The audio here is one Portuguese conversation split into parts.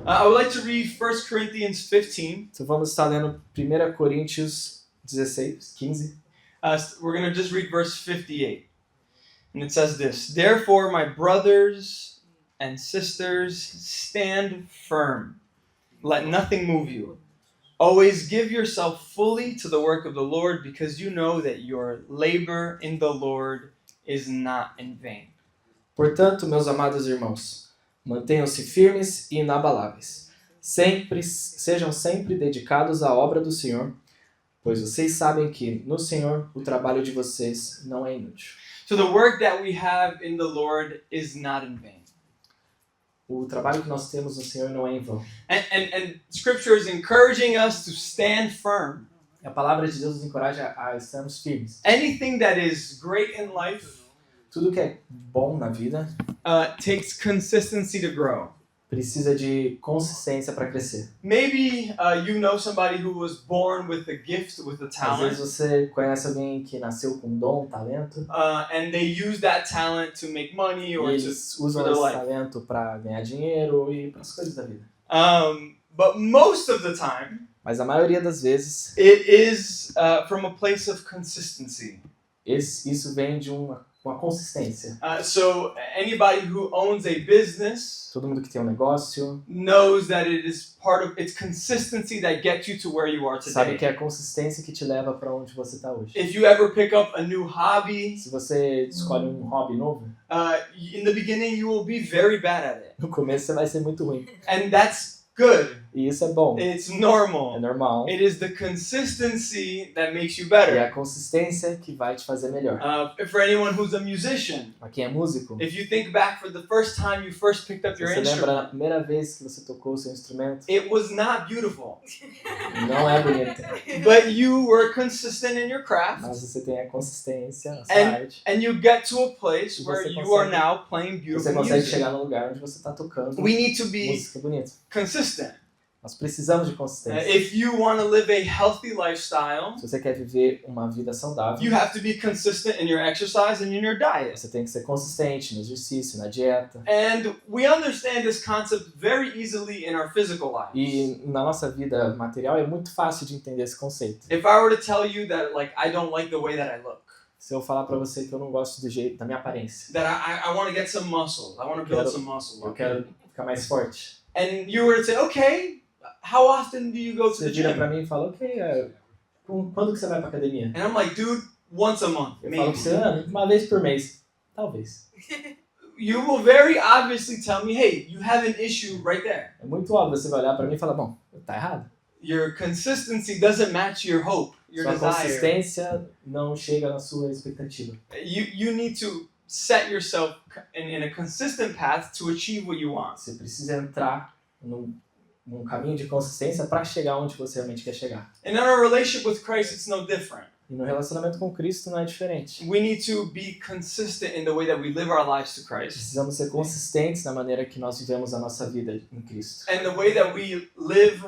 I would like to read 1 Corinthians 15. Então vamos estar lendo 1 Coríntios 16, 15. We're going to just read verse 58. And it says this: Therefore, my brothers and sisters, stand firm. Let nothing move you. Always give yourself fully to the work of the Lord, because you know that your labor in the Lord is not in vain. Portanto, meus amados irmãos, mantenham-se firmes e inabaláveis. Sejam sempre dedicados à obra do Senhor, pois vocês sabem que, no Senhor, o trabalho de vocês não é inútil. So the work that we have in the Lord is not in vain. O trabalho que nós temos no Senhor não é em vão. And Scripture is encouraging us to stand firm. A palavra de Deus nos encoraja a estarmos firmes. Anything that is great in life Tudo que é bom na vida takes consistency to grow. precisa de consistência para crescer. Maybe you know somebody who was born with a gift, with a Às talent, vezes você conhece alguém que nasceu com dom, talento, and they use that talent to make money e or eles usam for their esse life. talento para ganhar dinheiro e para as coisas da vida. But most of the time, Mas a maioria das vezes, it is from a place of consistency. isso vem de uma consistência. So anybody who owns a business Todo mundo que tem um negócio knows that it is part of it's consistency that gets you to where you are sabe que today. é a consistência que te leva para onde você está hoje. If you ever pick up a new hobby, Se você escolhe um hobby novo, in the beginning you will be very bad at it, no começo você vai ser muito ruim. and that's good. E isso é bom, It's é normal. normal. It is the consistency that makes you E é better. a consistência que vai te fazer melhor. For anyone who's a musician, Para quem é músico, if you think back for the first time you first picked up se your você lembra da instrument, primeira vez que você tocou o seu instrumento, it was not beautiful, não é bonito, but you were consistent in your craft, mas você tem a consistência na sua And arte. and you get to a place E where você you are consegue- now playing Você beautiful consegue music. chegar no lugar onde você está tocando We need to be música bonita. consistent. Nós precisamos de consistência. If you want to live a healthy lifestyle, Se você quer viver uma vida saudável, you have to be consistent in your exercise and in your diet. você tem que ser consistente no exercício, na dieta. And we understand this concept very easily in our physical lives. E na nossa vida material é muito fácil de entender esse conceito. If I were to tell you that like I don't like the way that I look, Se eu falar pra você que eu não gosto do jeito da minha aparência, that I want to get some muscle, I want to build Quero- some muscle. eu quero ficar mais forte. And you were to say, okay, how often do you go to Você the vira gym? pra mim e fala, ok, quando que você vai pra academia? And I'm like, dude, once a month, Eu falo maybe. pra você, uma vez por mês. Talvez. You will very obviously tell me, hey, you have an issue right there. É muito óbvio, você vai olhar pra mim e falar, bom, tá errado. Your consistency doesn't match your hope, your Sua desire. consistência não chega na sua expectativa. You need to set yourself in a consistent path to achieve what you want. Você precisa entrar num caminho de consistência para chegar onde você realmente quer chegar. And in our relationship with Christ, it's no different. E no relacionamento com Cristo não é diferente. We need to be consistent in the way that we live our lives to Christ. Precisamos ser consistentes na maneira que nós vivemos a nossa vida em Cristo. And the way that we live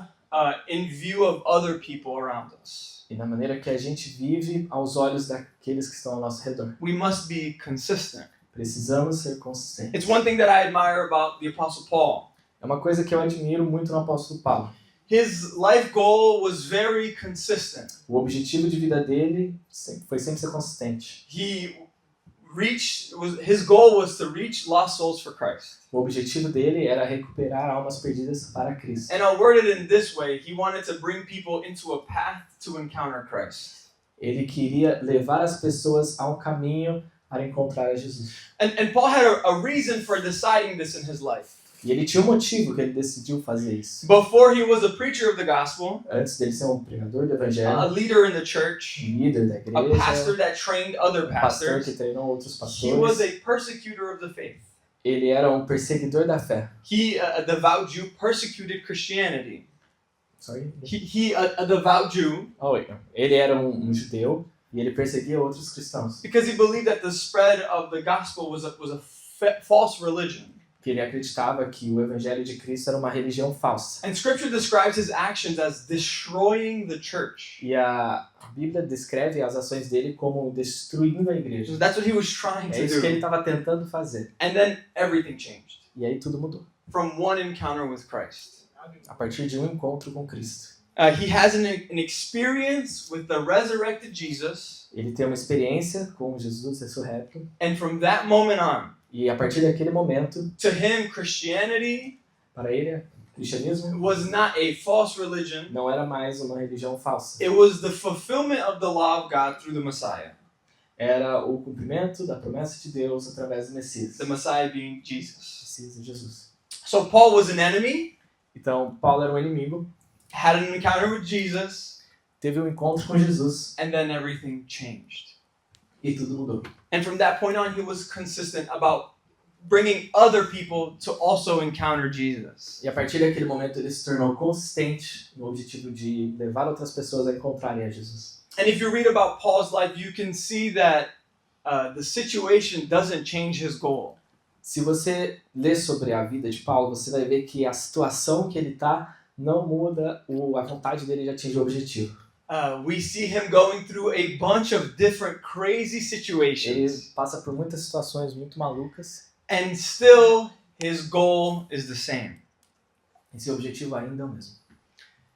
in view of other people around us. E na maneira que a gente vive aos olhos daqueles que estão ao nosso redor. We must be consistent. Precisamos ser consistentes. It's one thing that I admire about the Apostle Paul. É uma coisa que eu admiro muito no apóstolo Paulo. His life goal was very consistent. O objetivo de vida dele foi sempre ser consistente. His goal was to reach lost souls for Christ. O objetivo dele era recuperar almas perdidas para Cristo. And I'll word it in this way. He wanted to bring people into a path to encounter Christ. Ele queria levar as pessoas ao caminho para encontrar a Jesus. And Paul had a reason for deciding this in his life. E ele tinha um motivo que ele decidiu fazer isso. Before he was a preacher of the gospel, Antes dele ser um pregador do a evangelho, leader in the church, um líder da a pastor igreja, that trained other um pastor que pastors, treinou outros he was pastores, a persecutor of the faith. ele era um perseguidor da fé. He, a devout Jew, persecuted Christianity. Sorry? A devout Jew, Ele era um judeu e ele perseguia outros cristãos. because he believed that the spread of the gospel was a false religion. Que ele acreditava que o evangelho de Cristo era uma religião falsa. And Scripture describes his actions as destroying the church. E a Bíblia descreve as ações dele como destruindo a igreja. So that's what he was trying É to isso que ele do. estava tentando fazer. And then everything changed E aí tudo mudou. from one encounter with Christ. A partir de um encontro com Cristo. He has an experience with the resurrected Jesus, Ele tem uma experiência com Jesus ressurreto. and from that moment on, E a partir daquele momento, to him, Christianity para ele, o cristianismo was not a false religion. não era mais uma religião falsa. It was the fulfillment of the law of God through the Messiah. Era o cumprimento da promessa de Deus através do Messias. The Messiah being Jesus. Messias de Jesus. So Paul was an enemy, Então, Paulo era um inimigo, had an encounter with Jesus, teve um encontro com Jesus and then everything changed. e tudo mudou. And from that point on, he was consistent about bringing other people to also encounter Jesus. E a partir daquele momento ele se tornou consistente no objetivo de levar outras pessoas a encontrarem a Jesus. And if you read about Paul's life, you can see that the situation doesn't change his goal. Se você ler sobre a vida de Paulo, você vai ver que a situação que ele está não muda, a vontade dele de atingir o objetivo. We see him going through a bunch of different crazy Ele situations, passa por muitas situações muito malucas, and still his goal is the same. e seu objetivo ainda é o mesmo.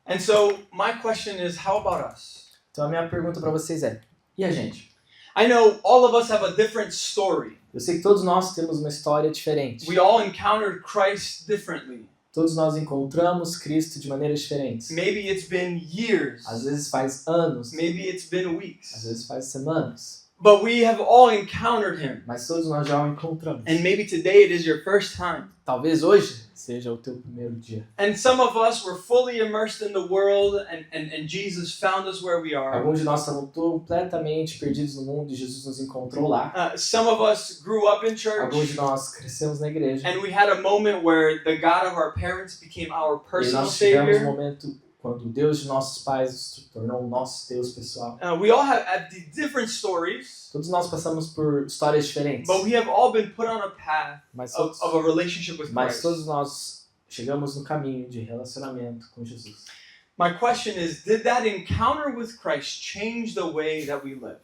And so my question is, how about us? Então a minha pergunta para vocês é, e a gente? I know all of us have a different story. Eu sei que todos nós temos uma história diferente. We all encountered Christ differently. Todos nós encontramos Cristo de maneiras diferentes. Maybe it's been years. Às vezes faz anos, Maybe it's been às weeks. vezes faz semanas. But we have all encountered him. Mas todos nós já o encontramos. And maybe today it is your first time. Talvez hoje seja o teu primeiro dia. And some of us were fully immersed in the world, and Jesus found us where we are. Alguns de nós estavam completamente perdidos no mundo e Jesus nos encontrou lá. Some of us grew up in church, Alguns de nós crescemos na igreja. and we had a moment where the God of our parents became our E personal nós tivemos um Savior. momento quando o Deus de nossos pais se tornou o nosso Deus pessoal. We all have different stories, Todos nós passamos por histórias diferentes. but we have all been put on a path Mas of a relationship with Mas Christ. todos nós chegamos no caminho de relacionamento com Jesus. My question is, did that encounter with Christ change the way that we live?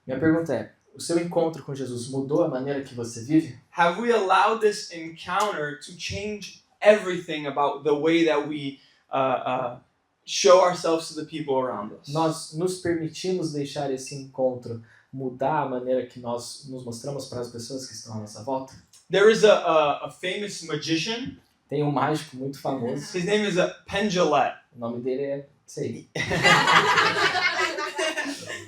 Minha pergunta é, o seu encontro com Jesus mudou a maneira que você vive? Have we allowed this encounter to change everything about the way that we show ourselves to the people around us? Nós nos permitimos deixar esse encontro mudar a maneira que nós nos mostramos para as pessoas que estão à nossa volta? There is a famous magician. Tem um mágico muito famoso, His name is Penn Jillette. o nome dele é, sei,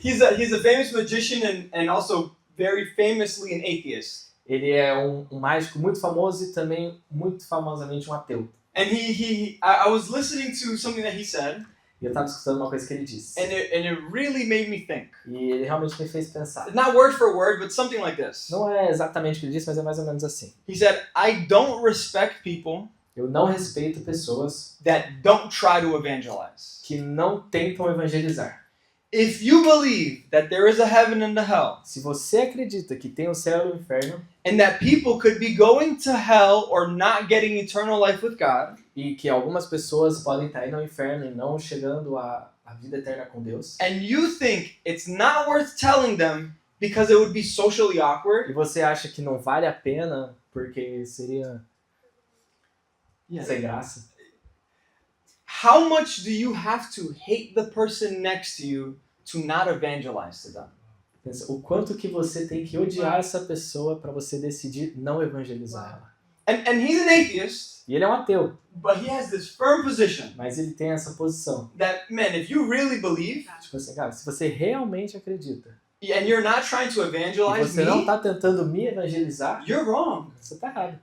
He's a famous magician and also very famously an atheist. ele é um mágico muito famoso e também muito famosamente um ateu. And I was listening to something that he said, E eu estava escutando uma coisa que ele disse. and it really made me think. E ele realmente me fez pensar. Not word for word, but something like this. Não é exatamente o que ele disse, mas é mais ou menos assim. He said, I don't respect people Eu não respeito pessoas that don't try to evangelize. que não tentam evangelizar. If you believe that there is a heaven and a hell, Se você acredita que tem o céu e o inferno and that people could be going to hell or not getting eternal life with God, e que algumas pessoas podem estar indo ao inferno e não chegando à vida eterna com Deus, and you think it's not worth telling them because it would be socially awkward, e você acha que não vale a pena porque seria sem graça, how much do you have to hate the person next to you to not evangelize to them? pensa, o quanto que você tem que odiar essa pessoa para você decidir não evangelizar ela. And he's an atheist, E ele é um ateu, but he has this firm position mas ele tem essa posição. that, man, if you really believe Tipo assim, cara, se você realmente acredita and you're not trying to e evangelize você não me, está tentando me evangelizar, you're wrong. você está errado.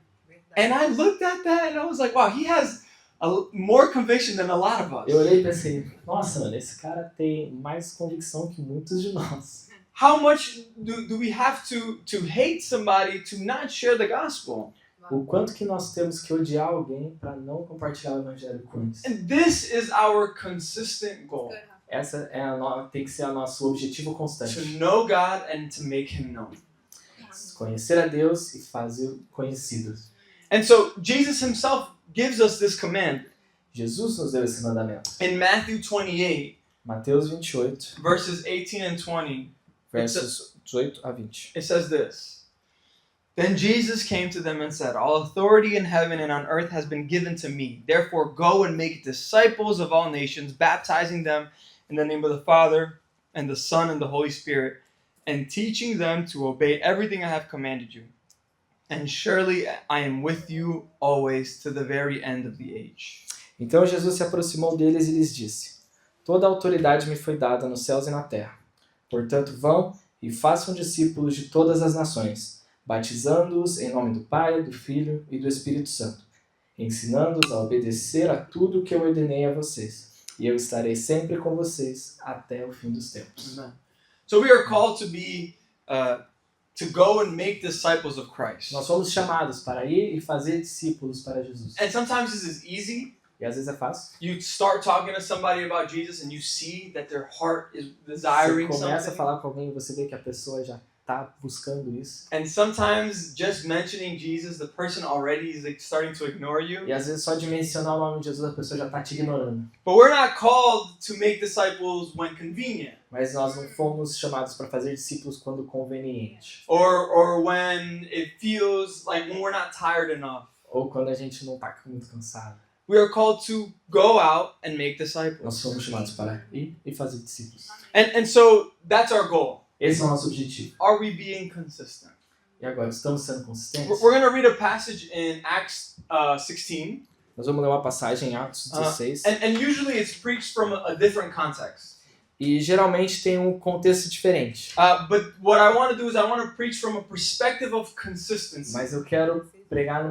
And I looked at that and I was like, wow, he has more conviction than a lot of us. Eu olhei e pensei, nossa, mano, esse cara tem mais convicção que muitos de nós. How much do we have to hate somebody to not share the gospel? O quanto que nós temos que odiar alguém para não compartilhar o evangelho com eles. And this is our consistent goal, Essa é tem que ser o nosso objetivo to constante. know God and to make him known. Conhecer a Deus e fazer conhecido. And so Jesus himself gives us this command Jesus nos deu esse mandamento. in Matthew 28, Mateus 28, verses 18 and 20. versos 18 a 20. It says this: Then Jesus came to them and said, "All authority in heaven and on earth has been given to me. Therefore go and make disciples of all nations, baptizing them in the name of the Father and the Son and the Holy Spirit, and teaching them to obey everything I have commanded you. And surely I am with you always to the very end of the age." Então Jesus se aproximou deles e lhes disse: Toda a autoridade me foi dada nos céus e na terra. Portanto, vão e façam discípulos de todas as nações, batizando-os em nome do Pai, do Filho e do Espírito Santo, ensinando-os a obedecer a tudo o que eu ordenei a vocês. E eu estarei sempre com vocês até o fim dos tempos. Amen. So we are called to go and make disciples of Christ. Nós somos chamados para ir e fazer discípulos para Jesus. And sometimes this is easy. E às vezes é fácil. You start talking to somebody about Jesus and you see that their heart is desiring Você começa a something. falar com alguém e você vê que a pessoa já está buscando isso. And sometimes just mentioning Jesus, the person already is like starting to ignore you. E às vezes só de mencionar o nome de Jesus a pessoa já está te ignorando. But we're not called to make disciples when convenient Mas nós não fomos chamados para fazer discípulos quando conveniente. or when it feels like when we're not tired enough. Ou quando a gente não está muito cansado. We are called to go out and make Nós disciples. somos chamados para ir e fazer discípulos. And so that's our goal. Esse é o nosso objetivo. Are we being consistent? E agora, estamos sendo consistentes? We're going to read a passage in Acts 16. Nós vamos ler uma passagem em Atos 16. And usually it's preached from a different context. E geralmente tem um contexto diferente. But what I want to do is I want to preach from a perspective of consistency. Mas eu quero pregar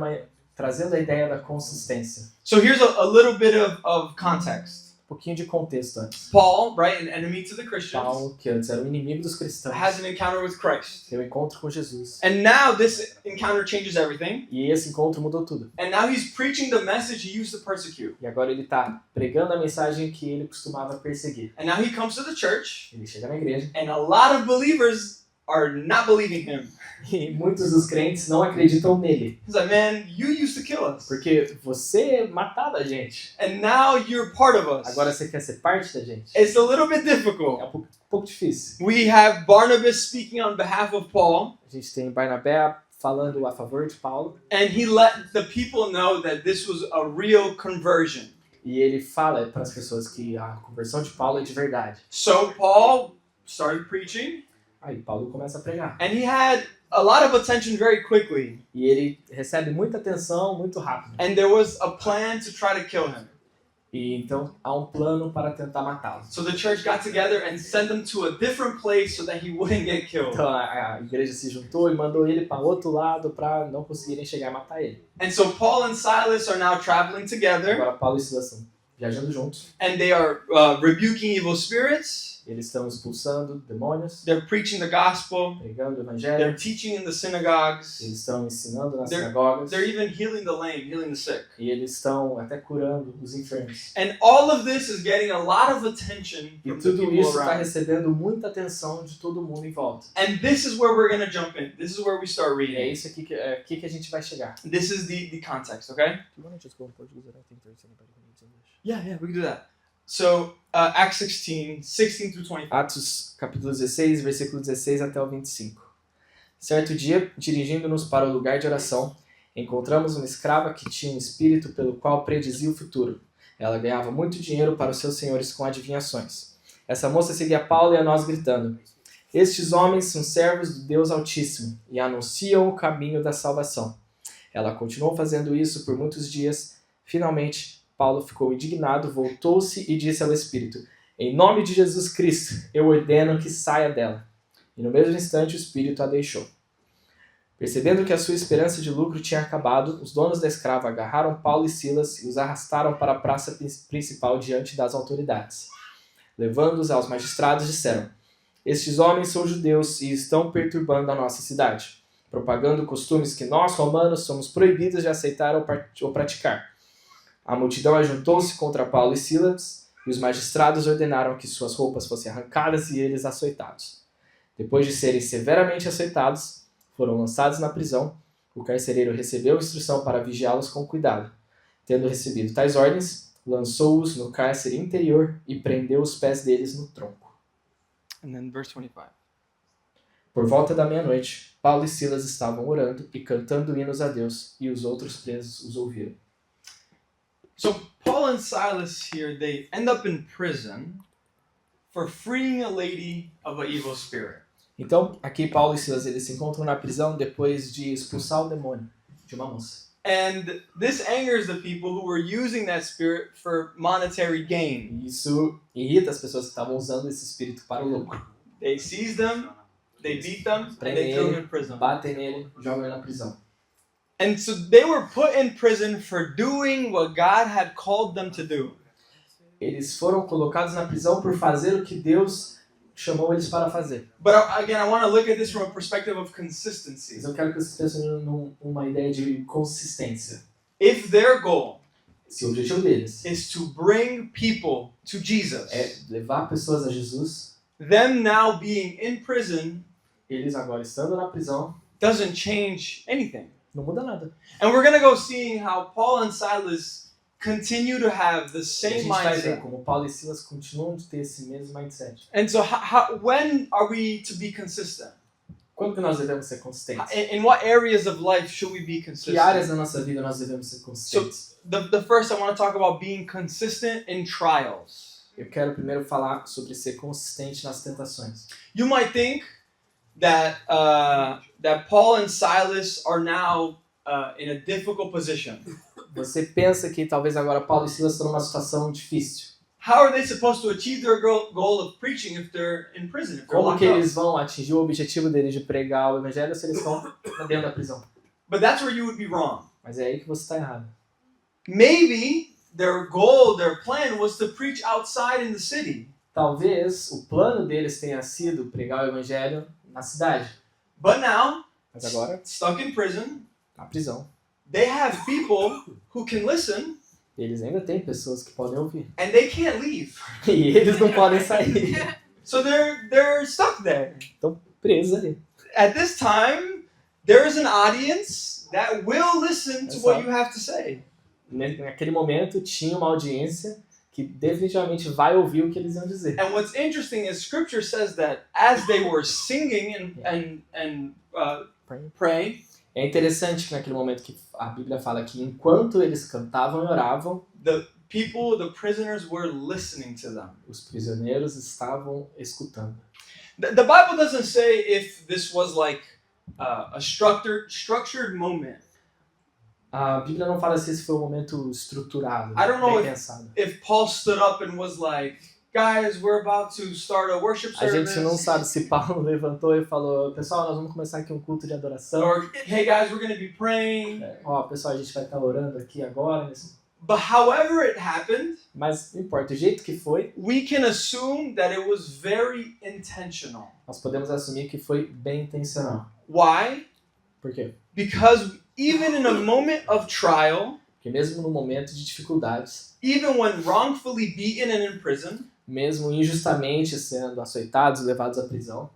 trazendo a ideia da consistência. So here's a little bit of context. Um pouquinho de contexto antes. Paul, right, an enemy to the Christians, Paulo, que antes era o inimigo dos cristãos, has an encounter with Christ. tem um encontro com Jesus. And now this encounter changes everything. E esse encontro mudou tudo. And now he's preaching the message he used to persecute. E agora ele está pregando a mensagem que ele costumava perseguir. And now he comes to the church, Ele chega na igreja and a lot of believers are not believing him. e muitos dos crentes não acreditam nele. He's like, "Man, you used to kill us. Porque você matava a gente. And now you're part of us." Agora você quer ser parte da gente. It's a little bit É difficult. um pouco difícil. We have Barnabas speaking on behalf of Paul, A gente tem Barnabé falando a favor de Paulo. and he let the people know that this was a real conversion. E ele fala para as pessoas que a conversão de Paulo é de verdade. So Paul started preaching, Aí Paulo começa a pregar. and he had a lot of attention very quickly. E ele recebe muita atenção muito rápido. And there was a plan to try to kill him. E então há um plano para tentar matá-lo. So the church got together and sent him to a different place so that he wouldn't get killed. Então a igreja se juntou e mandou ele para outro lado para não conseguirem chegar a matar ele. And so Paul and Silas are now traveling together, Agora Paulo e Silas estão viajando juntos. and they are rebuking evil spirits. Eles estão expulsando demônios, They're preaching the gospel. pregando o They're evangelho. teaching in the synagogues. Eles estão ensinando nas They're- sinagogas. They're even healing the lame, healing the sick. E eles estão até curando os enfermos. And all of this is getting a lot of attention E from the tudo people isso está around. recebendo muita atenção de todo mundo em volta. And this is where we're going to jump in. This is where we start E é reading. isso aqui que a gente vai chegar. This is the context, okay? Yeah, we can do that. So, Acts 16 through 25. Atos capítulo 16, versículo 16 até o 25. Certo dia, dirigindo-nos para o lugar de oração, encontramos uma escrava que tinha um espírito pelo qual predizia o futuro. Ela ganhava muito dinheiro para os seus senhores com adivinhações. Essa moça seguia Paulo e a nós gritando: Estes homens são servos do Deus Altíssimo e anunciam o caminho da salvação. Ela continuou fazendo isso por muitos dias. Finalmente, Paulo ficou indignado, voltou-se e disse ao espírito: Em nome de Jesus Cristo, eu ordeno que saia dela. E no mesmo instante o espírito a deixou. Percebendo que a sua esperança de lucro tinha acabado, os donos da escrava agarraram Paulo e Silas e os arrastaram para a praça principal diante das autoridades. Levando-os aos magistrados, disseram: Estes homens são judeus e estão perturbando a nossa cidade, propagando costumes que nós, romanos, somos proibidos de aceitar ou praticar. A multidão ajuntou-se contra Paulo e Silas, e os magistrados ordenaram que suas roupas fossem arrancadas e eles açoitados. Depois de serem severamente açoitados, foram lançados na prisão. O carcereiro recebeu instrução para vigiá-los com cuidado. Tendo recebido tais ordens, lançou-os no cárcere interior e prendeu os pés deles no tronco. And then verse 25. Por volta da meia-noite, Paulo e Silas estavam orando e cantando hinos a Deus, e os outros presos os ouviram. So Paul and Silas here, they end up in prison for freeing a lady of an evil spirit. Então, aqui Paulo e Silas eles se encontram na prisão depois de expulsar o demônio de uma moça. And this angers the people who were using that spirit for monetary gain. E isso irrita as pessoas que estavam usando esse espírito para o lucro. They seized them, they beat them, and they threw them in prison. Batem nele, jogam ele na prisão. And so they were put in prison for doing what God had called them to do. Eles foram colocados na prisão por fazer o que Deus chamou eles para fazer. But again, I want to look at this from a perspective of consistency. Mas eu quero que vocês pensem numa ideia de consistência. If their goal Se o objetivo deles is to bring people to Jesus, é levar pessoas a Jesus, them now being in prison eles agora estando na prisão, doesn't change anything. não muda nada. And we're going to go seeing how Paul and Silas continue to have the E a same gente vai ver mindset. como Paulo e Silas continuam de ter esse mesmo mindset. And so when are we to be consistent? Quando que nós devemos ser consistentes? In what areas of life should we be Que áreas consistent? da nossa vida nós devemos ser consistentes? The first, I want to talk about being consistent in trials. Eu quero primeiro falar sobre ser consistente nas tentações. You might think that that Paul and Silas are now in a difficult position. Você pensa que talvez agora Paulo e Silas estão numa situação difícil. How are they supposed to achieve their goal of preaching if they're in prison? If they're Como locked que up? eles vão atingir o objetivo deles de pregar o evangelho se eles estão dentro da prisão? But that's where you would be wrong. Mas é aí que você está errado. Maybe their goal, their plan was to preach outside in the city. Talvez o plano deles tenha sido pregar o evangelho na cidade. But now, Mas agora, stuck in prison, na prisão. they have people who can listen Eles ainda têm pessoas que podem ouvir. and they can't leave. E eles não podem sair. So they're stuck there. Estão presos ali. At this time, there is an audience that will listen to what you have to say. Naquele momento tinha uma audiência que definitivamente vai ouvir o que eles iam dizer. And what's interesting is Scripture says that as they were singing and praying, É interessante que naquele momento que a Bíblia fala que enquanto eles cantavam e oravam, the prisoners were listening to them. os prisioneiros estavam escutando. The Bible doesn't say if this was like a structured moment. A Bíblia não fala se esse foi um momento estruturado, I don't know bem pensado. If Paul stood up and was like, guys, we're about to start a worship A gente service. não sabe se Paulo levantou e falou, pessoal, nós vamos começar aqui um culto de adoração. Or, hey guys, we're going to be praying. Ó, pessoal, a gente vai estar orando aqui agora. But however it happened, Mas não importa, o jeito que foi, we can assume that it was very intentional. nós podemos assumir que foi bem intencional. Why? Por quê? Because even in a moment of trial, Porque mesmo no momento de dificuldades, even when wrongfully beaten and in prison, mesmo injustamente sendo açoitados e levados à prisão,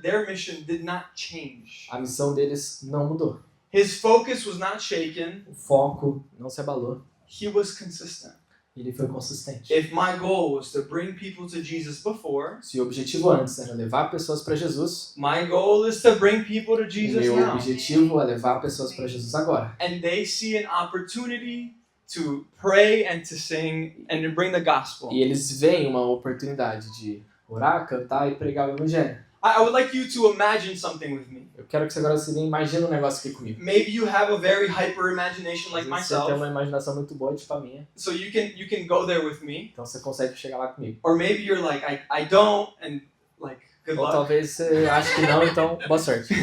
their mission did not change. a missão deles não mudou. His focus was not shaken. O foco não se abalou. He was consistent. Ele foi consistente. If my goal was to bring people to Jesus before, Se o objetivo antes era levar pessoas para Jesus, my goal is to bring people to Jesus meu now. objetivo é levar pessoas para Jesus agora. And they see an opportunity to pray and to sing and to bring the gospel. E eles veem uma oportunidade de orar, cantar e pregar o evangelho. I would like you to imagine something with me. Eu quero que você agora imagine um negócio aqui comigo. Maybe you have a very hyper imagination like Às vezes você tem myself, uma imaginação muito boa, tipo a minha, so you can go there with me. então você consegue chegar lá comigo. Or maybe you're like, I don't, and like, good Ou luck. talvez você ache que não, então boa sorte.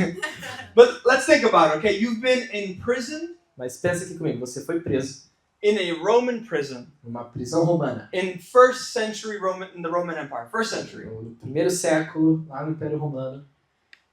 But let's think about it, okay? You've been in prison, Mas pensa aqui comigo, você foi preso in a Roman prison, numa prisão romana. in first century in the Roman Empire, first century. No primeiro século, lá no Império Romano,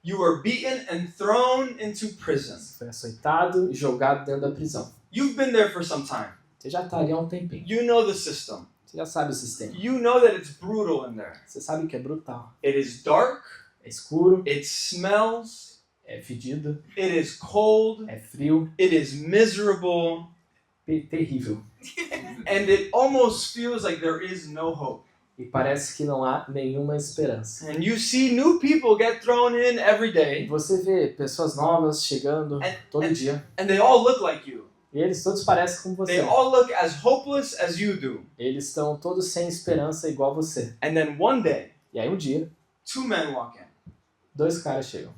You were beaten and thrown into prison. você foi açoitado e jogado dentro da prisão. You've been there for some time. Você já está ali há um tempinho. You know the system. Você já sabe o sistema. You know that it's brutal in there. Você sabe que é brutal. It is dark, É escuro, it smells, é fedido, it is cold, é frio, it is miserable, terrível. and it almost feels like there is no hope. E parece que não há nenhuma esperança. And you see new people get thrown in every E day, você vê pessoas novas chegando todo dia. and they all look like you. E eles todos parecem como They você. all look as hopeless as you do. Eles estão todos sem esperança igual você. And then one day, E aí um dia, 2 men walk in, 2 caras chegam.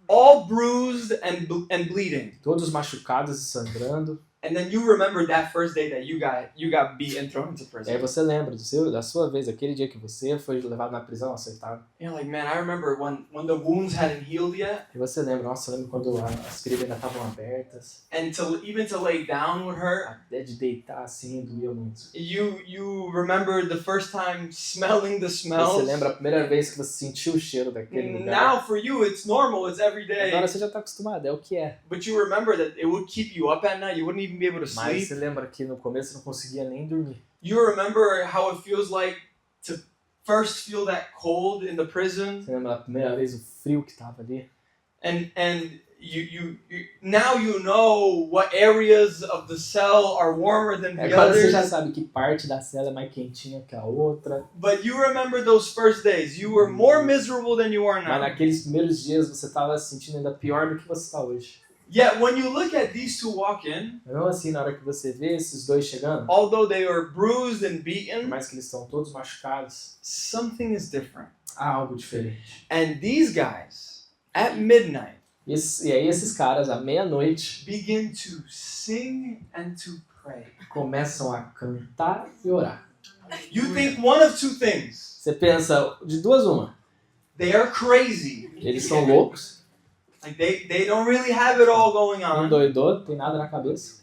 all bruised and bleeding. Todos machucados e sangrando. And then you remember that first day that you got beat and thrown into E prison. aí você lembra da sua vez, aquele dia que você foi levado na prisão, açoitado. You're like, man, I remember when the wounds hadn't healed yet, E você lembra, nossa, eu lembro quando as feridas ainda estavam abertas. and even to lay down would hurt. Até de deitar assim, doía muito. You remember the first time smelling the Você smells. lembra a primeira vez que você sentiu o cheiro daquele lugar. Now for you it's normal, it's every day. Agora você já está acostumado, é o que é. But you remember that it would keep you up at night. You wouldn't even be able to Mas sleep. você lembra que no começo você não conseguia nem dormir. You remember how it feels like to first feel that cold in the prison, Você lembra a primeira vez o frio que tava ali? and you now you know what areas of the cell are warmer than the Agora você já others. sabe que parte da cela é mais quentinha que a outra. But you remember those first days. You were more miserable than you are Mas now. naqueles primeiros dias você tava se sentindo ainda pior do que você está hoje. Yet when you look at these two walk in, Não assim, na hora que você vê esses dois chegando, although they are bruised and por beaten, mais que eles estão todos machucados, something is different. há algo diferente. And these guys, at midnight, E aí esses caras, à meia-noite, begin to sing and to pray. começam a cantar e orar. You think one of two things. Você pensa, de duas uma, They are crazy. eles são loucos, Like they don't really have it all going não on. doidou, não tem nada na cabeça.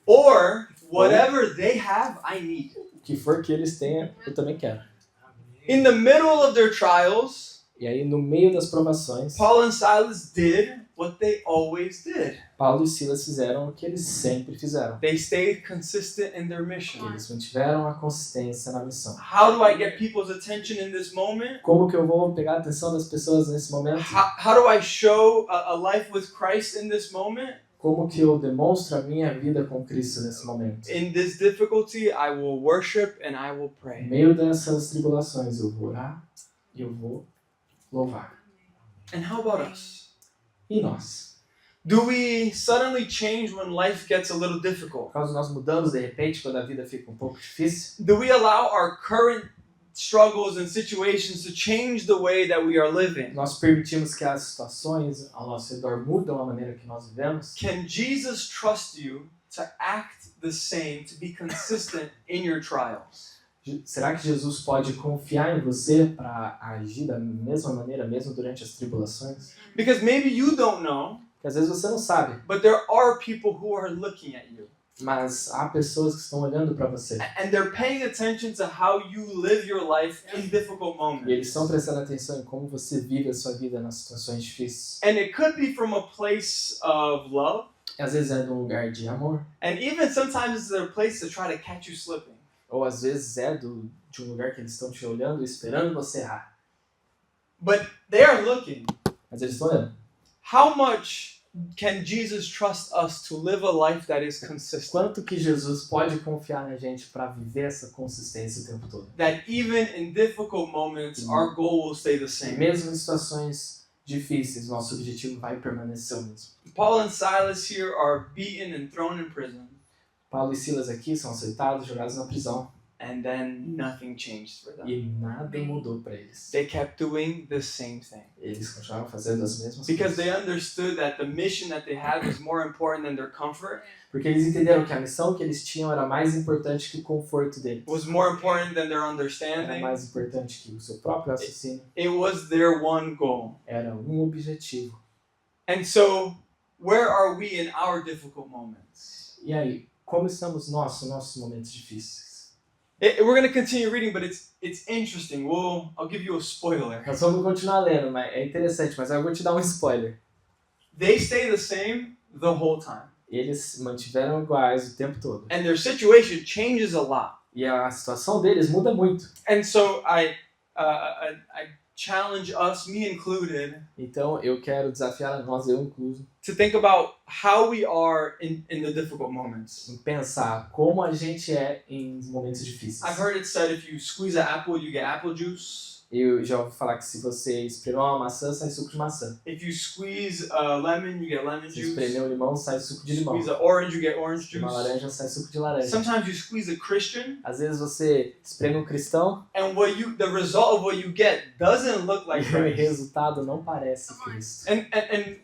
Or whatever they have, I need. O que for que eles tenham, eu também quero. In the middle of their trials, E aí, no meio das provações, Paul and Silas did what they always did. Paulo e Silas fizeram o que eles sempre fizeram. They stayed consistent in their mission. Eles mantiveram a consistência na missão. How do I get people's attention in this moment? Como que eu vou pegar a atenção das pessoas nesse momento? How do I show a life with Christ in this moment? Como que eu demonstro a minha vida com Cristo nesse momento? In this difficulty, I will worship and I will No pray. meio dessas tribulações, eu vou orar e eu vou louvar. And how about us? E nós? Do we suddenly change when life gets a little difficult? Por causa nós mudamos de repente quando a vida fica um pouco difícil? Do we allow our current struggles and situations to change the way that we are living? Nós permitimos que as situações ao nosso redor mudam a maneira que nós vivemos? Can Jesus trust you to act the same, to be consistent in your trials? Será que Jesus pode confiar em você para agir da mesma maneira mesmo durante as tribulações? Because maybe you don't know, Porque às vezes você não sabe, but there are people who are looking at you. mas há pessoas que estão olhando para você. And they're paying attention to how you live your life in difficult E eles estão moments. prestando atenção em como você vive a sua vida nas situações difíceis. And it could be from a place of love, Às vezes é de um lugar de amor, and even sometimes it's a place to try to catch you slipping. ou às vezes é de um lugar que eles estão te olhando e esperando você errar. But they are looking. Mas eles estão olhando. How much can Jesus trust us to live a life that is consistent? Quanto que Jesus pode confiar na gente para viver essa consistência o tempo todo? That even in difficult moments, our goal will stay the E same. mesmo em situações difíceis, nosso objetivo vai permanecer o mesmo. Paul and Silas here are beaten and thrown in prison, Paulo e Silas aqui são aceitados, jogados na prisão, and then nothing changed for them. e nada mudou para eles. They kept doing the same thing. Eles continuaram fazendo as mesmas Because coisas. they understood that the mission that they had was more important than their comfort, Porque eles entenderam que a missão que eles tinham era mais importante que o conforto deles. was more important than their Era understanding. mais importante que o seu próprio raciocínio. It was their one goal. Era um objetivo. And so, where are we in our difficult moments? E aí, como estamos nós nos nossos momentos difíceis? We're going to continue reading, but it's interesting. I'll give you a spoiler. Nós vamos continuar lendo, mas é interessante, mas eu vou te dar um spoiler. They stay the same the whole time. Eles se mantiveram iguais o tempo todo. And their situation changes a lot. E a situação deles muda muito. And so I challenge us, me included, Então eu quero desafiar a nós, eu incluso, to think about how we are in the difficult moments. em pensar como a gente é em momentos difíceis. I've heard it said if you squeeze an apple, you get apple juice. Eu já ouvi falar que se você espremer uma maçã, sai suco de maçã. If you squeeze a lemon, you get lemon Se juice. espremer um limão, sai suco de limão. Squeeze an orange, you get orange Se uma juice. laranja, sai suco de laranja. Sometimes you squeeze a Christian, Às vezes você espreme um cristão and the result of what you get doesn't look like e o Christ. resultado não parece Cristo. And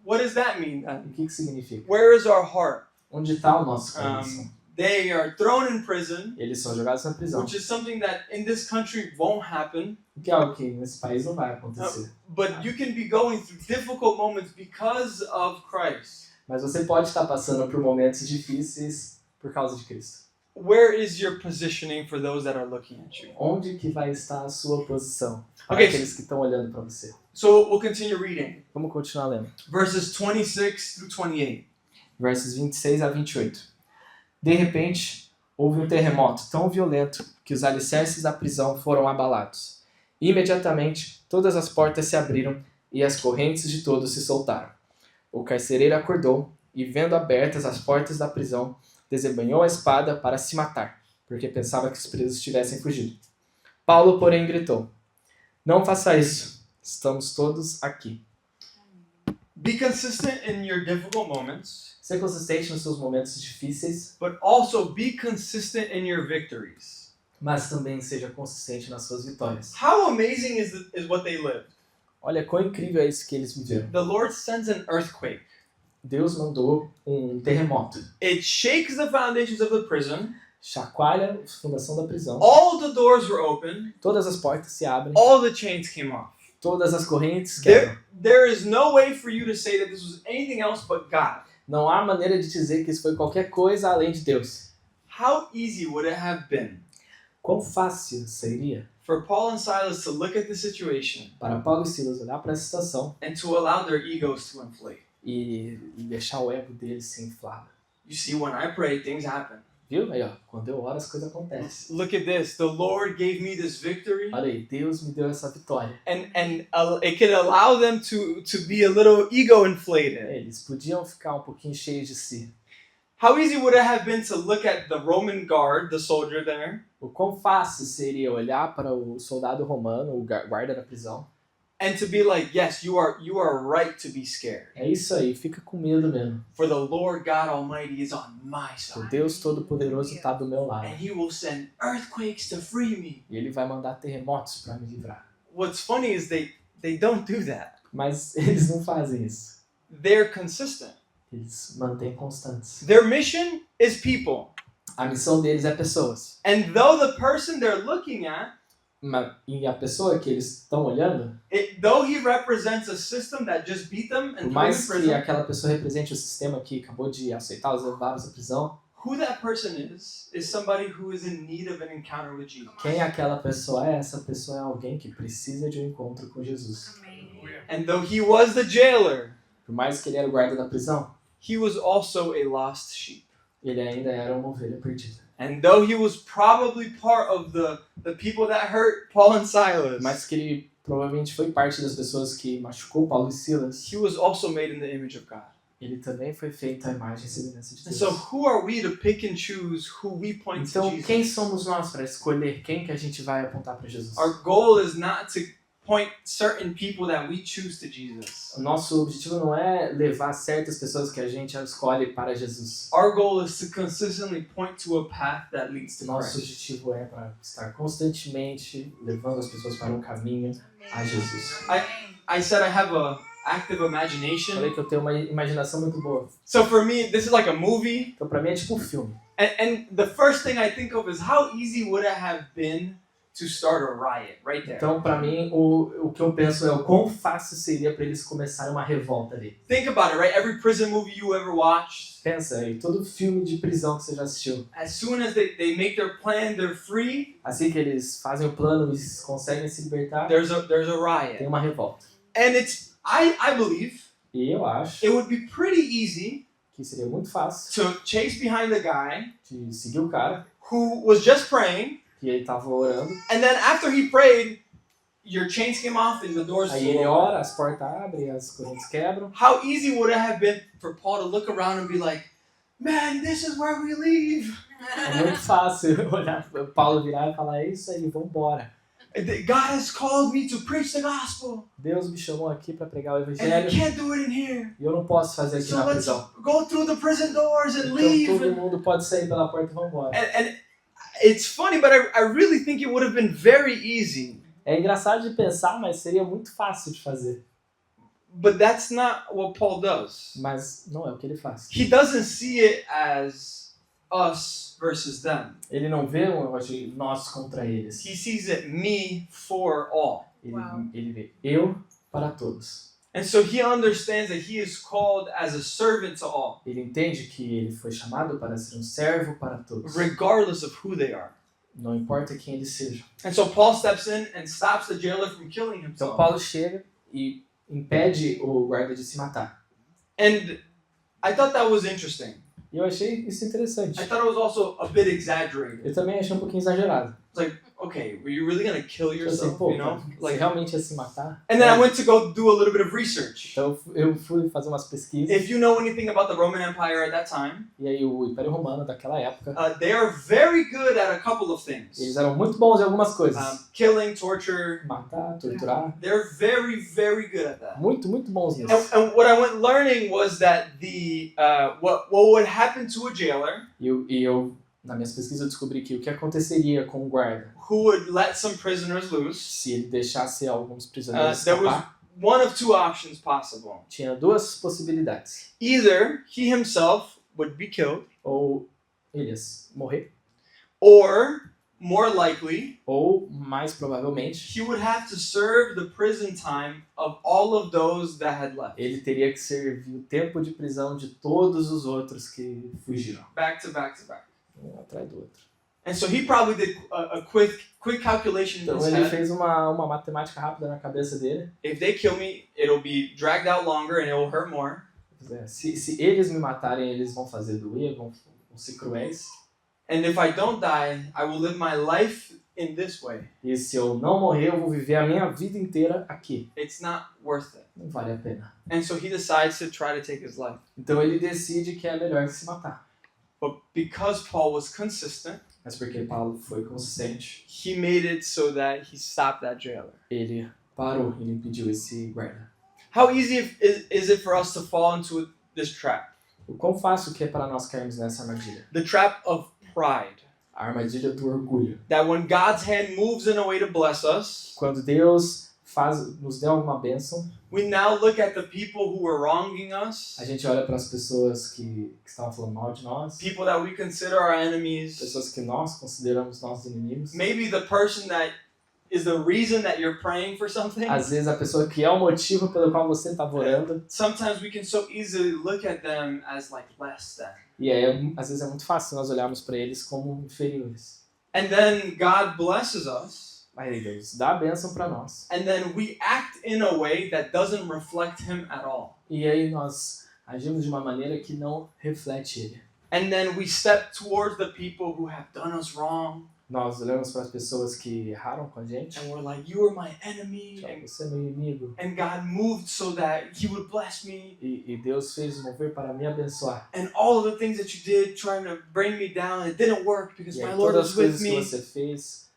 what does that mean then? O que significa? Where is our heart? Onde está o nosso coração? They are thrown in prison, Eles são jogados na prisão. which is something that in this country won't happen. Que é algo que nesse país não vai acontecer. But you can be going through difficult moments because of Christ. Mas você pode estar passando por momentos difíceis por causa de Cristo. Where is your positioning for those that are looking at you? Onde que vai estar a sua posição para Ok. aqueles que estão olhando para você? So we'll continue reading. Vamos continuar lendo. Verses 26 through 28. Versos 26 a 28. De repente, houve um terremoto tão violento que os alicerces da prisão foram abalados. Imediatamente, todas as portas se abriram e as correntes de todos se soltaram. O carcereiro acordou e, vendo abertas as portas da prisão, desembanhou a espada para se matar, porque pensava que os presos tivessem fugido. Paulo, porém, gritou: "Não faça isso, estamos todos aqui." Be consistent in your difficult moments, Ser consistente nos seus momentos difíceis, but also be consistent in your victories. mas também seja consistente nas suas vitórias. How amazing is what they lived? Olha quão incrível é isso que eles viveram. The Lord sends an earthquake. Deus mandou um terremoto. It shakes the foundations of the prison. Chacoalha a fundação da prisão. All the doors were open. Todas as portas se abrem. All the chains came off. Todas as correntes quebram. There is no way for you to say that this was anything else but God. Não há maneira de dizer que isso foi qualquer coisa além de Deus. How easy would it have been Quão fácil seria for Paul and Silas to look at the situation para Paulo e Silas olhar para essa situação and to allow their egos to inflate? e deixar o ego deles se inflar. You see, when I pray, things happen. Viu? Aí, ó, quando eu oro as coisas acontecem. Look at this. The Lord gave me this victory, Olha aí, Deus me deu essa vitória. and it could allow them to be a little ego inflated. Eles podiam ficar um pouquinho cheios de si. How easy would it have been to look at the Roman guard, the soldier there, O quão fácil seria olhar para o soldado romano, o guarda da prisão. and to be like, yes, you are right to be scared. É isso aí, fica com medo mesmo. For the Lord God Almighty is on my O side, Deus Todo-Poderoso está do meu lado. and He will send earthquakes to free me. E Ele vai mandar terremotos para me livrar. What's funny is they don't do that. Mas eles não fazem isso. They're consistent. Eles mantêm constantes. Their mission is people. A missão deles é pessoas. And though the person they're looking at, E a pessoa que eles estão olhando, though he represents a system that just beat them por and threw them in mais que prison, aquela pessoa represente o sistema que acabou de aceitar os levados à prisão, who that person is somebody who is in need of an encounter with Jesus. quem aquela pessoa é? Essa pessoa é alguém que precisa de um encontro com Jesus. And though he was the jailer, Por mais que ele era o guarda da prisão, he was also a lost sheep. ele ainda era uma ovelha perdida. And though he was probably part of the people that hurt Paul and Silas, Mas que ele provavelmente foi parte das pessoas que machucou Paulo e Silas, he was also made in the image of God. ele também foi feito à imagem e semelhança de And Deus. so who are we to pick and choose who we point to Então, Jesus? quem somos nós para escolher quem que a gente vai apontar para Jesus? Our goal is not to point certain people that we choose to Jesus. O nosso objetivo não é levar certas pessoas que a gente escolhe para Jesus. Our goal is to consistently point to a path that leads to Nosso Christ. objetivo é para estar constantemente levando as pessoas para um caminho a Jesus. I said I have a active imagination. Falei que eu tenho uma imaginação muito boa. So for me, this is like a movie. Então, para mim é tipo um filme. And the first thing I think of is how easy would it have been to start a riot right there. Então, para mim, o que eu penso é o quão fácil seria para eles começarem uma revolta ali. Think about it, right? Every prison movie you ever watched, Pensa aí, todo filme de prisão que você já assistiu. as soon as they make their plan, they're free, Assim que eles fazem o plano e conseguem se libertar, there's a riot. tem uma revolta. And I believe E eu acho it would be pretty easy que seria muito fácil to chase behind the guy de seguir o cara, who was just praying, que ele estava orando, and then after he prayed, your chains came off and the doors Aí flew ele open. ora, as portas abrem, as correntes quebram. How easy would it have been for Paul to look around and be like, man, this is where we leave. É muito fácil olhar Paulo virar e falar, é isso aí, vambora. God has called me to preach the gospel, Deus me chamou aqui para pregar o and I evangelho can't do it in here. e eu não posso fazer aqui So na let's prisão. go through the prison doors and Então leave. todo mundo pode sair pela porta e vambora. And it's funny, but I really think it would have been very easy. É engraçado de pensar, mas seria muito fácil de fazer. But that's not what Paul does. Mas não é o que ele faz. He doesn't see it as us versus them. Ele não vê um negócio de nós contra eles. He sees it me for all. Ele vê eu para todos. And so he understands that he is called as a servant to all, Ele entende que ele foi chamado para ser um servo para todos. regardless of who they are. Não importa quem eles sejam. And so Paul steps in and stops the jailer from killing Então himself. Paulo chega e impede o guarda de se matar. And I thought that was interesting. E eu achei isso interessante. I thought it was also a bit exaggerated. Eu também achei um pouquinho exagerado. It's like, okay, were you really gonna kill Tipo assim, yourself, pô, you know? você Like, realmente ia se matar? and then I went to go do a little bit of research. Então eu fui fazer umas pesquisas. If you know anything about the Roman Empire at that time, E aí o Império Romano daquela época, they are very good at a couple of things. eles eram muito bons em algumas coisas. Killing, torture, Matar, torturar. they're very, very good at that. Muito, muito bons nisso. And what I went learning was that what would happen to a jailer E eu, nas minhas pesquisas, eu descobri que o que aconteceria com o guarda who would let some prisoners loose, se ele deixasse alguns prisioneiros there was escapar, one of two options possible. tinha duas possibilidades. Either he himself would be killed, Ou ele ia morrer, or more likely, ou, mais provavelmente, he would have to serve the prison time of all of those that had left. ele teria que servir o tempo de prisão de todos os outros que fugiram, Back to back to back. um atrás do outro. And so he probably did a quick calculation in Então his ele head. fez uma matemática rápida na cabeça dele. If they kill me, it'll be dragged out longer and it will hurt more. Se eles me matarem, eles vão fazer doer, vão ser cruéis. And if I don't die, I will live my life in this way. E se eu não morrer, eu vou viver a minha vida inteira aqui. It's not worth it. Não vale a pena. And so he decides to try to take his life. Então ele decide que é melhor se matar. But because Paul was consistent, Mas porque Paulo foi consistente, he made it so that he stopped that jailer. ele parou, ele impediu esse guarda. How easy is it for us to fall into this trap? O quão fácil que é para nós cairmos nessa armadilha? The trap of pride. A armadilha do orgulho. That when God's hand moves in a way to bless us, Quando Deus nos deu alguma bênção, we now look at the people who were wronging us, a gente olha para as pessoas que estavam falando mal de nós, people that we consider our enemies, pessoas que nós consideramos nossos inimigos. maybe the person that is the reason that you're praying for something. Às vezes a pessoa que é o motivo pelo qual você está orando. Sometimes we can so easily look at them as like less than. E aí, às vezes é muito fácil nós olharmos para eles como inferiores. And then God blesses us, Aí Deus dá a bênção para nós. and then we act in a way that doesn't reflect Him at all. E aí nós agimos de uma maneira que não reflete Ele. And then we step towards the people who have done us wrong, Nós olhamos para as pessoas que erraram com a gente. and we're like, you are my enemy, Você é meu inimigo. and God moved so that He would bless me, E Deus fez mover para me abençoar. and all of the things that you did trying to bring me down, it didn't work because E my aí Lord todas as was with coisas que me. você fez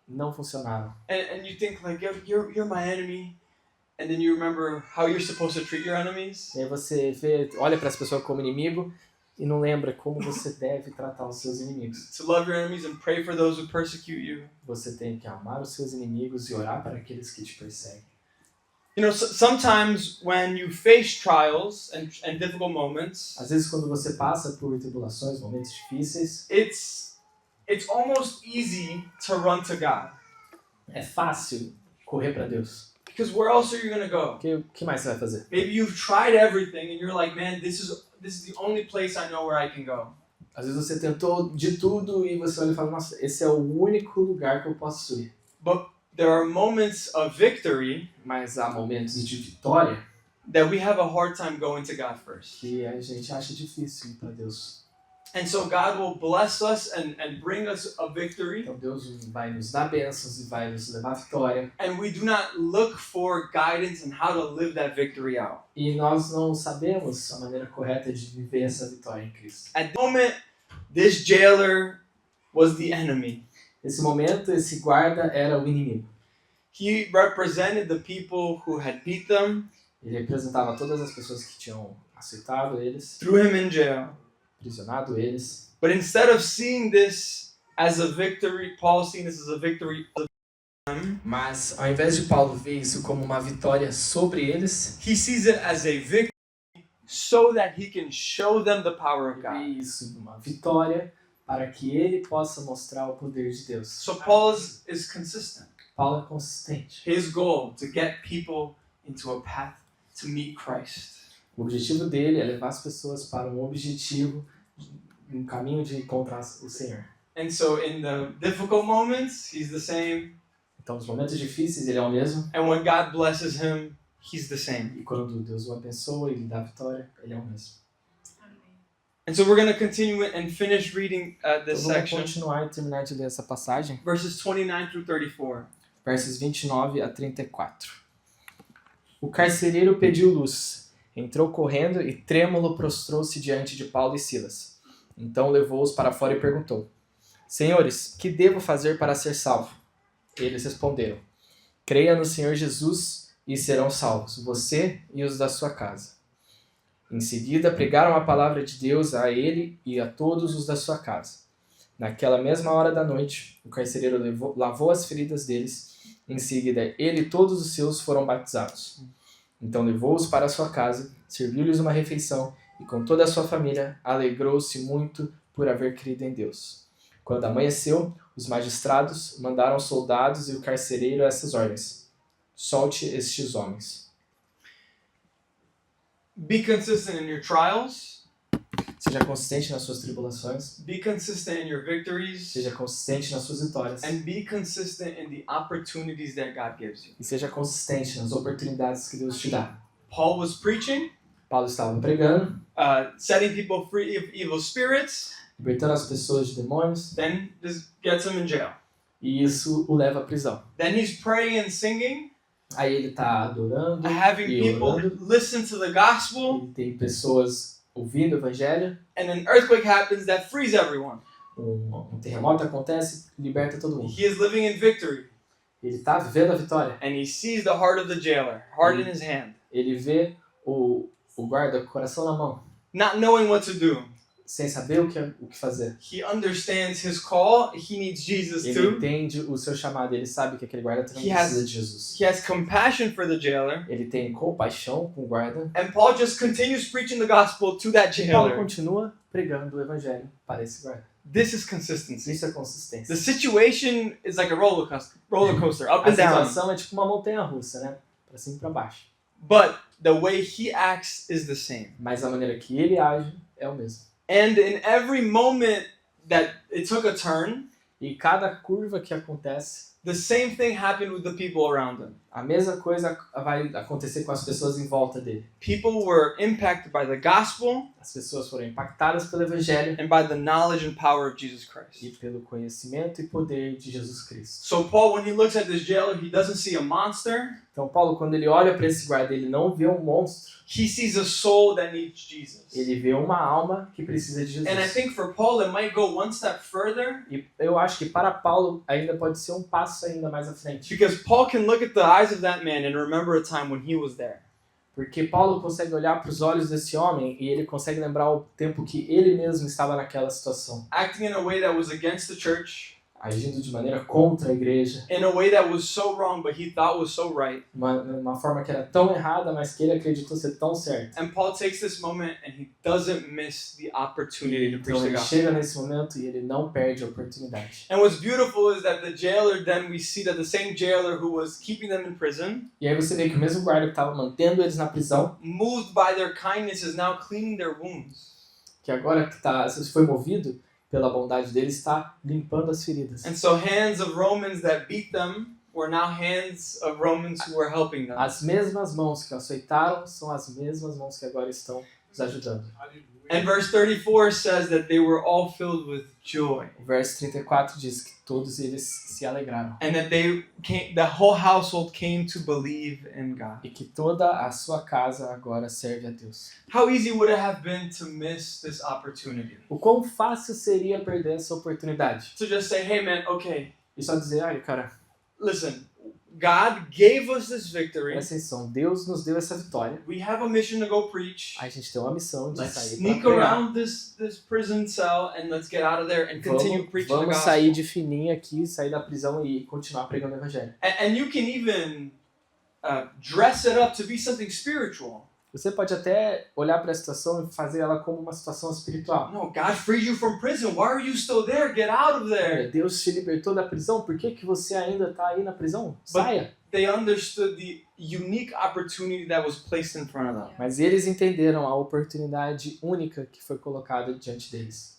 não funcionaram. And you think like, you're my enemy, and then you remember how you're supposed to treat your enemies. E aí você olha para as pessoas como inimigo e não lembra como você deve tratar os seus inimigos. To love your enemies and pray for those who persecute you. Você tem que amar os seus inimigos e orar para aqueles que te perseguem. You know, sometimes when you face trials and difficult moments, Às vezes quando você passa por tribulações, momentos difíceis, it's almost easy to run to God. é fácil correr para Deus. Because where else are you going to go? Porque o que mais você vai fazer? Maybe you've tried everything and you're like, man, this is the only place I know where I can go. Às vezes você tentou de tudo e você olha e fala, nossa, esse é o único lugar que eu posso ir. But there are moments of victory Mas há momentos de vitória that we have a hard time going to God first. que a gente acha difícil ir para Deus. And so God will bless us and bring us a victory. Então Deus vai nos dar bênçãos e vai nos levar à vitória. And we do not look for guidance on how to live that victory out. E nós não sabemos a maneira correta de viver essa vitória em Cristo. At the moment, this jailer was the enemy. Nesse momento, esse guarda era o inimigo. He represented the people who had beat them, Ele representava todas as pessoas que tinham aceitado eles, threw him in jail. aprisionado eles. But instead of seeing this as a victory, Paul seeing this as a victory of them, Mas, ao invés de Paulo ver isso como uma vitória sobre eles, he sees it as a victory so that he can show them the power of ele vê God. isso como uma vitória para que ele possa mostrar o poder de Deus. So Paul is consistent. Paulo é consistente. His goal to get people into a path to meet Christ. O objetivo dele é levar as pessoas para um objetivo, um caminho de encontrar o Senhor. And so in the difficult moments, he's the same. Então, nos momentos difíceis, ele é o mesmo. And when God blesses him, he's the same. E quando Deus o abençoa e lhe dá vitória, ele é o mesmo. And so we're going to continue and finish reading this Então, vamos section, continuar e terminar de ler essa passagem. verses 29 through 34. Versos 29 a 34. O carcereiro pediu luz, entrou correndo e trêmulo prostrou-se diante de Paulo e Silas. Então levou-os para fora e perguntou: Senhores, que devo fazer para ser salvo? Eles responderam: Creia no Senhor Jesus e serão salvos, você e os da sua casa. Em seguida pregaram a palavra de Deus a ele e a todos os da sua casa. Naquela mesma hora da noite, o carcereiro lavou as feridas deles. Em seguida, ele e todos os seus foram batizados. Então levou-os para a sua casa, serviu-lhes uma refeição e com toda a sua família alegrou-se muito por haver crido em Deus. Quando amanheceu, os magistrados mandaram soldados e o carcereiro essas ordens: Solte estes homens. Be consistent in your trials. Seja consistente nas suas tribulações, Be consistent in your victories. seja consistente nas suas vitórias And be consistent in the opportunities that God gives you. e seja consistente nas oportunidades que Deus te dá. Paul was preaching, Paulo estava pregando, setting people free of evil spirits, libertando as pessoas de demônios, then this gets him in jail. e isso o leva à prisão. Then he's praying and singing, Aí ele está adorando having e people orando, listen to the gospel, e tem pessoas ouvindo o evangelho, and an earthquake happens that frees everyone. um terremoto acontece, liberta todo mundo. He is living in victory, Ele está vivendo a vitória. and he sees the heart of the jailer, heart in his hand, Ele vê o guarda com o coração na mão, not knowing what to do. sem saber o que fazer. He understands his call. He needs Jesus Ele too. entende o seu chamado, ele sabe que aquele guarda também He has- precisa de Jesus. He has compassion for the jailer. Ele tem compaixão com o guarda. And Paul just continues preaching the gospel to that E Paulo jailer. continua pregando o evangelho para esse guarda. This is consistency. Isso é consistência. The situation is like a roller coaster, up A and down. situação é tipo uma montanha-russa, né? Para cima e para baixo. But the way he acts is the same. Mas a maneira que ele age é o mesmo. And in every moment that it took a turn, E cada curva que acontece, the same thing happened with the people around him. a mesma coisa vai acontecer com as pessoas em volta dele. People were impacted by the gospel As pessoas foram impactadas pelo evangelho and by the knowledge and power of Jesus e Christ. pelo conhecimento e poder de Jesus Cristo. So Paul, when he looks at this jailer, he doesn't see a monster. Então Paulo, quando ele olha para esse guarda, ele não vê um monstro, He sees a soul that needs Jesus. ele vê uma alma que precisa de And I Jesus. think for Paul, it might go one step further, E eu acho que para Paulo ainda pode ser um passo ainda mais à frente. because Paul can look at the eyes of that man and remember a time when he was there. Porque Paulo consegue olhar para os olhos desse homem e ele consegue lembrar o tempo que ele mesmo estava naquela situação, Acting in a way that was against the church, agindo de maneira contra a igreja, in a way that was so wrong, but he thought was so right. uma forma que era tão errada, mas que ele acreditou ser tão certa. And Paul takes this moment and he doesn't miss the opportunity to preach Então the ele gospel. chega nesse momento e ele não perde a oportunidade. And what's beautiful is that the jailer, then we see that the same jailer who was keeping them in prison, E aí você vê que o mesmo guarda que estava mantendo eles na prisão, moved by their kindness, is now cleaning their wounds. que agora que foi movido pela bondade dele, está limpando as feridas. And so hands of Romans that beat them were now hands of Romans who were helping them. As mesmas mãos que o aceitaram são as mesmas mãos que agora estão nos ajudando. And verse 34 says that they were all filled with joy. O verso 34 diz que todos eles se alegraram. And that the whole household came to believe in God. E que toda a sua casa agora serve a Deus. How easy would it have been to miss this opportunity? O quão fácil seria perder essa oportunidade? To just say, hey man, okay, E só dizer, ai cara, listen, God gave us this victory. presta atenção, Deus nos deu essa vitória. We have a mission to go preach. A gente tem uma missão de Let's sair sneak para pregar. around this prison cell and let's get out of there and continue preaching the Vamos gospel. sair de fininho aqui, sair da prisão e continuar pregando o evangelho. And you can even dress it up to be something spiritual. Você pode até olhar para a situação e fazer ela como uma situação espiritual. No, God freed you from prison. Why are you still there? Get out of there. Olha, Deus te libertou da prisão, por que você ainda está aí na prisão? Saia! They understood the unique opportunity that was placed in front of them. Mas eles entenderam a oportunidade única que foi colocada diante deles.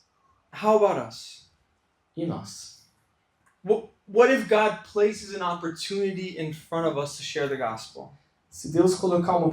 How about us? E nós? What if God places an opportunity in front of us to share the gospel? Se Deus colocar uma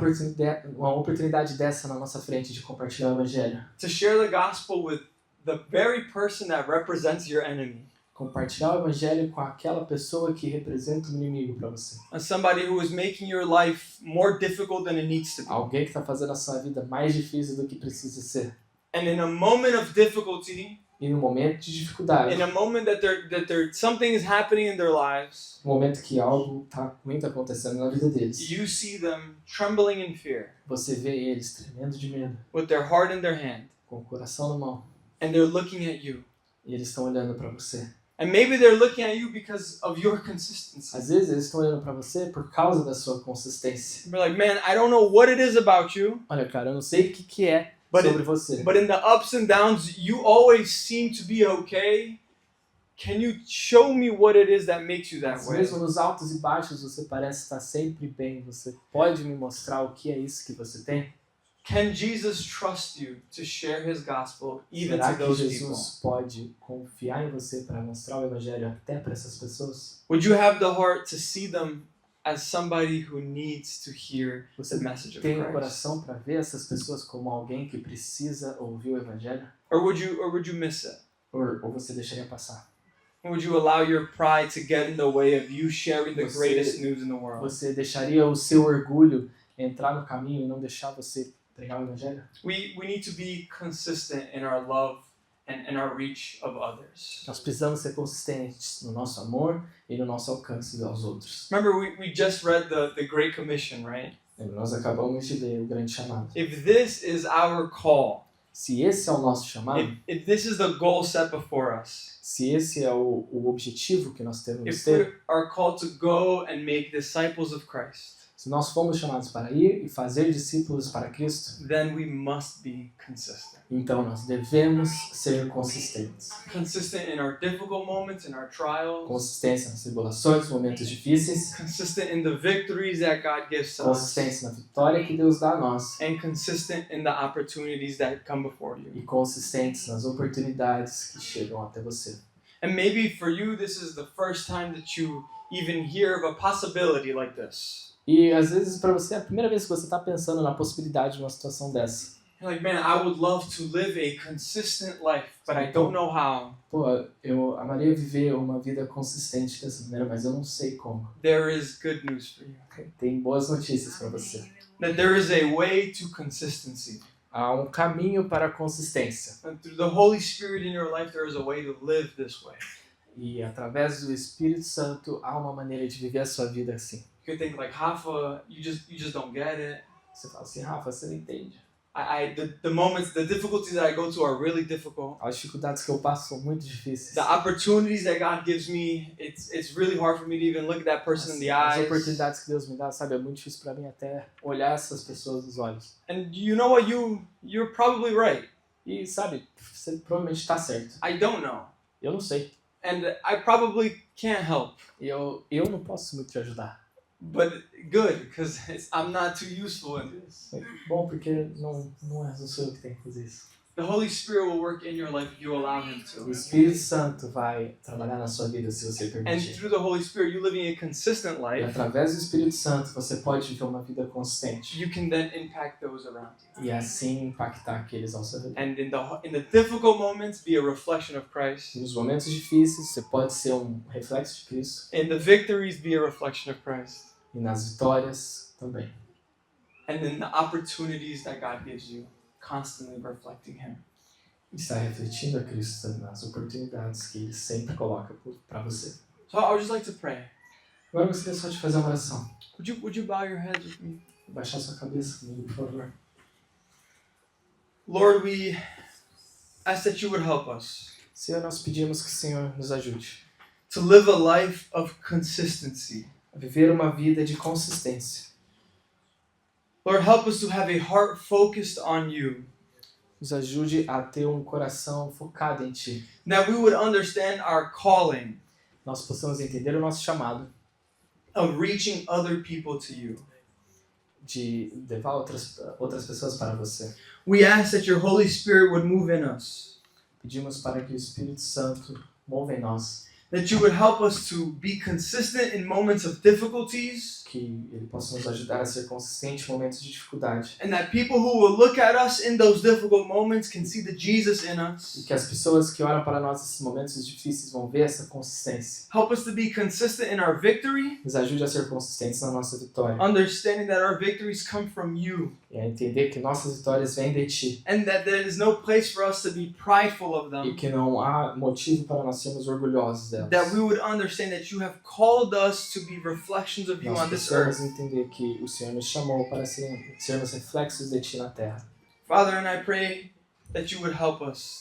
oportunidade dessa na nossa frente de compartilhar o evangelho, To share the gospel with the very person that represents your enemy. compartilhar o evangelho com aquela pessoa que representa um inimigo para você. And somebody who is making your life more difficult than it needs to be. Alguém que está fazendo a sua vida mais difícil do que precisa ser. And in a moment of difficulty, E no momento de dificuldade, in a moment that something is happening in their lives, no momento que algo ruim está acontecendo na vida deles, you see them trembling in fear, você vê eles tremendo de medo, with their heart in their hand, com o coração na mão, and they're looking at you. e eles estão olhando para você. And maybe they're looking at you because of your consistency. Às vezes eles estão olhando para você por causa da sua consistência. They're like, man, I don't know what it is about you, Olha, cara, eu não sei o que é But sobre você. but in the ups and downs, you always seem to be okay. Can you show me what it is that makes you that Mas way? mesmo nos altos e baixos você parece estar sempre bem. Você pode me mostrar o que é isso que você tem? Can Jesus trust you to share his gospel even Será to que those people? Jesus pode confiar em você para mostrar o evangelho até para essas pessoas? Would you have the heart to see them as somebody who needs to hear Você the message of tem o Christ? coração para ver essas pessoas como alguém que precisa ouvir o evangelho? Or would you miss it? Ou você deixaria passar? Would you allow your pride to get in the way of you sharing the Você- greatest news in the world? Você deixaria o seu orgulho entrar no caminho e não deixar você pregar o evangelho? We need to be consistent in our love and our reach of others. Nós precisamos ser consistentes no nosso amor e no nosso alcance aos outros. Remember, we just read the Great Commission, right? Lembra, nós acabamos de ler o grande chamado. If this is our call, Se esse é o nosso chamado, if this is the goal set before us, se esse é o objetivo que nós temos de if ter, we are called to go and make disciples of Christ, se nós fomos chamados para ir e fazer discípulos para Cristo, then we must be consistent. então nós devemos ser consistentes. Consistent in our difficult moments, in our trials, Consistência nas tribulações, momentos difíceis, consistent in the victories that God gives to us, consistência na vitória que Deus dá a nós and consistent in the opportunities that come before you. e consistentes nas oportunidades que chegam até você. And maybe for you, this is the first time that you even hear of a possibility like this. E às vezes para você é a primeira vez que você está pensando na possibilidade de uma situação dessa. You're like, man, I would love to live a consistent life, but I don't know how. Pô, eu amaria viver uma vida consistente dessa maneira, mas eu não sei como. There is good news for you. Tem boas notícias para você. That there is a way to consistency. Há um caminho para a consistência. And through the Holy Spirit in your life, there is a way to live this way. E através do Espírito Santo há uma maneira de viver a sua vida assim. You could think like, Rafa, you just don't get it. Você fala assim, Rafa, você não entende. The moments, the difficulties that I go to are really difficult. As dificuldades que eu passo são muito difíceis. The opportunities that God gives me, it's really hard for me to even look at that person in the As eyes. oportunidades que Deus me dá, sabe, é muito difícil para mim até olhar essas pessoas nos olhos. And you know what? You're probably right. E sabe, você provavelmente está certo. I don't know. Eu não sei. And I probably can't help. E eu não posso muito te ajudar. But good, because I'm not too useful in this. Bom, porque não sou eu que tenho que fazer isso. The Holy Spirit will work in your life if you allow Him O to. Espírito Santo vai trabalhar na sua vida se você And permitir. through the Holy Spirit, you living a consistent E life, através do Espírito Santo você pode viver uma vida consistente you can then impact those around you. e assim impactar aqueles ao seu redor. And in the difficult moments, be a reflection of Christ. Nos momentos difíceis você pode ser um reflexo de Cristo In the victories, be a reflection of Christ. e nas vitórias também. And in the opportunities that God gives you, constantly reflecting Him. Estar refletindo a Cristo nas oportunidades que Ele sempre coloca para você. So I would just like to pray. Agora eu gostaria só de fazer uma oração. Would you bow your heads with me? Baixar sua cabeça comigo, por favor. Lord, we ask that you would help us Senhor, nós pedimos que o Senhor nos ajude to live a life of consistency. a viver uma vida de consistência. Lord, help us to have a heart focused on you. Nos ajude a ter um coração focado em Ti. That we would understand our calling Nós possamos entender o nosso chamado of reaching other people to you. de levar outras pessoas para você. We ask that your Holy Spirit would move in us. Pedimos para que o Espírito Santo mova em nós, That you would help us to be consistent in moments of difficulties. que Ele possa nos ajudar a ser consistente em momentos de dificuldade. And that people who will look at us in those difficult moments can see the Jesus in E us. que as pessoas que olham para nós nesses momentos difíceis vão ver essa consistência. Help us to be consistent in our victory, Nos ajude a ser consistentes na nossa vitória. understanding that our victories come from you. E a entender que nossas vitórias vêm de Ti. And that there is no place for us to be prideful of E them. que não há motivo para nós sermos orgulhosos delas. That we would understand that you have called us to be reflections of you Nós on this precisamos earth. entender que o Senhor nos chamou para sermos reflexos de Ti na terra. Father, and I pray that you would help us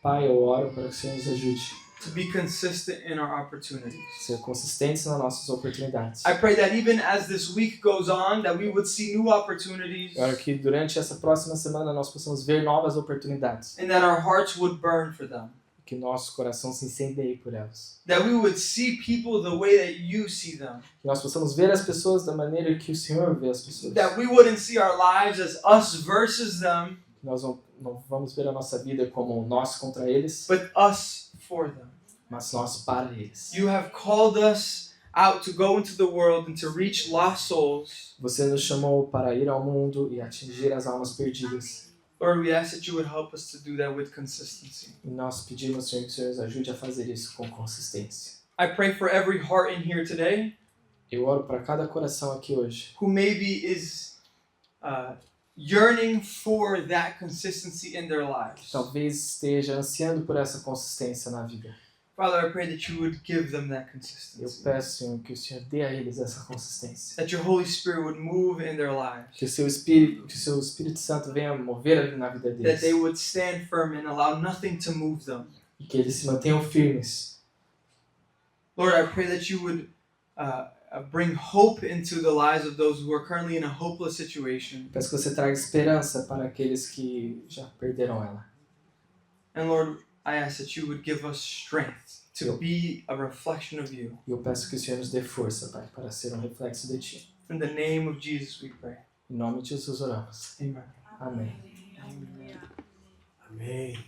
Pai, eu oro para que o Senhor nos ajude to be consistent in our opportunities. a ser consistentes nas nossas oportunidades. I pray that even as this week goes on, that we would see new opportunities Eu oro que durante essa próxima semana nós possamos ver novas oportunidades. and that our hearts would burn for them. Que nosso coração se incendeie por elas. That we would see people the way that you see them. Que nós possamos ver as pessoas da maneira que o Senhor vê as pessoas. That we wouldn't see our lives as us versus them, Que nós não vamos ver a nossa vida como nós contra eles, but us for them. mas nós para eles. You have called us out to go into the world and to reach lost souls. Você nos chamou para ir ao mundo e atingir as almas perdidas. Lord, we ask that you would help us to do that with consistency. E nós pedimos, Senhor, que o Senhor nos ajude a fazer isso com consistência. I pray for every heart in here today Eu oro para cada coração aqui hoje, who maybe is yearning for that consistency in their que lives. talvez esteja ansiando por essa consistência na vida. Father, I pray that you would give them that Eu consistency. peço, Senhor, que o Senhor dê a eles essa consistência. That your Holy Spirit would move in their lives. Que o seu Espírito Santo venha mover na vida That deles. they would stand firm and allow nothing to move them. E que eles se mantenham firmes. Lord, I pray that you would bring hope into the lives of those who are currently in a hopeless situation. Peço que você traga esperança para aqueles que já perderam ela. And Lord, I ask that you would give us strength to be a reflection of you. E eu peço que o Senhor nos dê força, Pai, para ser um reflexo de Ti. In the name of Jesus we pray. Em nome de Jesus oramos. Amen. Amém. Amen. Amém.